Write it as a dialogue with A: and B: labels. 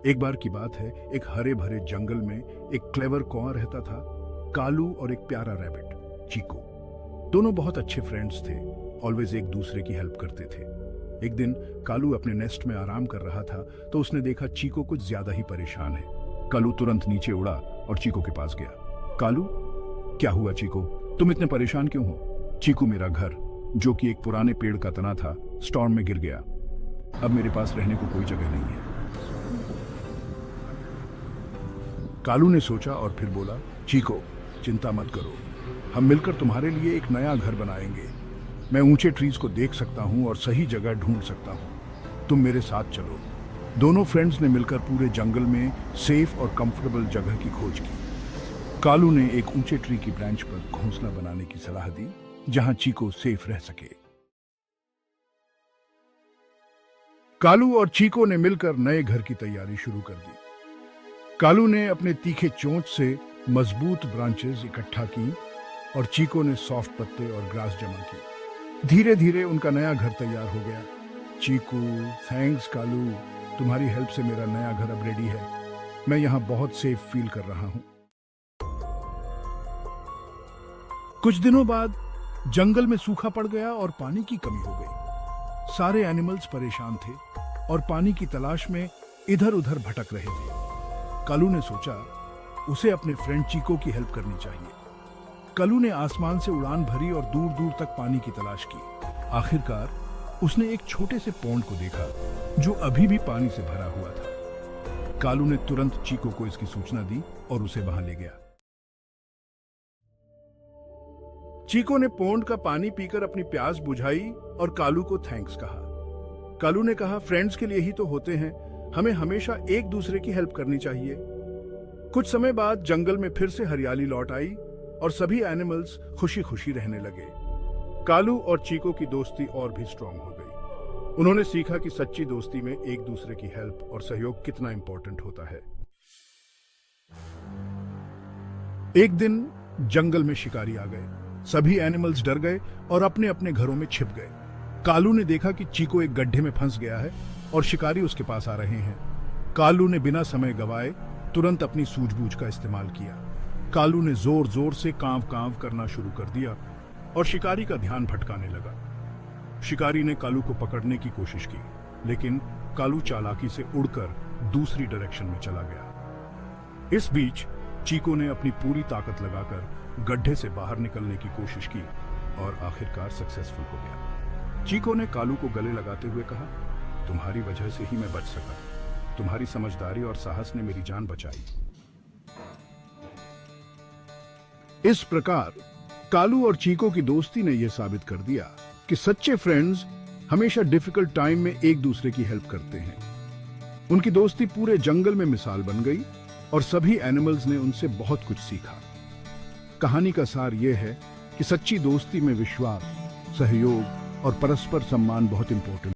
A: एक बार की बात है, एक हरे भरे जंगल में एक क्लेवर कौवा रहता था। कालू और एक प्यारा रैबिट चीको, दोनों बहुत अच्छे फ्रेंड्स थे। ऑलवेज एक दूसरे की हेल्प करते थे। एक दिन कालू अपने नेस्ट में आराम कर रहा था तो उसने देखा चीको कुछ ज्यादा ही परेशान है। कालू तुरंत नीचे उड़ा और चीको के पास गया। कालू, क्या हुआ चीको? तुम इतने परेशान क्यों हो? चीकू, मेरा घर, जो कि एक पुराने पेड़ का तना था, स्टॉर्म में गिर गया। अब मेरे पास रहने को कोई जगह नहीं है। कालू ने सोचा और फिर बोला, चीको, चिंता मत करो, हम मिलकर तुम्हारे लिए एक नया घर बनाएंगे। मैं ऊंचे ट्रीज को देख सकता हूं और सही जगह ढूंढ सकता हूं। तुम मेरे साथ चलो। दोनों फ्रेंड्स ने मिलकर पूरे जंगल में सेफ और कंफर्टेबल जगह की खोज की। कालू ने एक ऊंचे ट्री की ब्रांच पर घोंसला बनाने की सलाह दी, जहां चीको सेफ रह सके। कालू और चीको ने मिलकर नए घर की तैयारी शुरू कर दी। कालू ने अपने तीखे चोंच से मजबूत ब्रांचेस इकट्ठा की और चीको ने सॉफ्ट पत्ते और ग्रास जमा की। धीरे धीरे उनका नया घर तैयार हो गया। चीकू, थैंक्स कालू, तुम्हारी हेल्प से मेरा नया घर अब रेडी है। मैं यहाँ बहुत सेफ फील कर रहा हूँ। कुछ दिनों बाद जंगल में सूखा पड़ गया और पानी की कमी हो गई। सारे एनिमल्स परेशान थे और पानी की तलाश में इधर उधर भटक रहे थे। कालू ने सोचा उसे अपने फ्रेंड चीको की हेल्प करनी चाहिए। कालू ने आसमान से उड़ान भरी और दूर दूर तक पानी की तलाश की। आखिरकार उसने एक छोटे से पॉन्ड को देखा जो अभी भी पानी से भरा हुआ था। कालू ने तुरंत चीको को इसकी सूचना दी और उसे वहां ले गया। चीको ने पॉन्ड का पानी पीकर अपनी प्यास बुझाई और कालू को थैंक्स कहा। कालू ने कहा, फ्रेंड्स के लिए ही तो होते हैं, हमें हमेशा एक दूसरे की हेल्प करनी चाहिए। कुछ समय बाद जंगल में फिर से हरियाली लौट आई और सभी एनिमल्स खुशी खुशी रहने लगे। कालू और चीको की दोस्ती और भी स्ट्रांग हो गई। उन्होंने सीखा कि सच्ची दोस्ती में एक दूसरे की हेल्प और सहयोग कितना इंपॉर्टेंट होता है। एक दिन जंगल में शिकारी आ गए। सभी एनिमल्स डर गए और अपने अपने घरों में छिप गए। कालू ने देखा कि चीको एक गड्ढे में फंस गया है और शिकारी उसके पास आ रहे हैं। कालू ने बिना समय गवाए तुरंत अपनी सूझबूझ का इस्तेमाल किया। कालू ने जोर जोर से कांव कांव करना शुरू कर दिया और शिकारी का ध्यान भटकाने लगा। शिकारी ने कालू को पकड़ने की कोशिश की, लेकिन कालू चालाकी से उड़कर दूसरी डायरेक्शन में चला गया। इस बीच चीको ने अपनी पूरी ताकत लगाकर गड्ढे से बाहर निकलने की कोशिश की और आखिरकार सक्सेसफुल हो गया। चीको ने कालू को गले लगाते हुए कहा, तुम्हारी वजह से ही मैं बच सका। तुम्हारी समझदारी और साहस ने मेरी जान बचाई। इस प्रकार कालू और चीको की दोस्ती ने यह साबित कर दिया कि सच्चे फ्रेंड्स हमेशा डिफिकल्ट टाइम में एक दूसरे की हेल्प करते हैं। उनकी दोस्ती पूरे जंगल में मिसाल बन गई और सभी एनिमल्स ने उनसे बहुत कुछ सीखा। कहानी का सार यह है कि सच्ची दोस्ती में विश्वास, सहयोग और परस्पर सम्मान बहुत इंपॉर्टेंट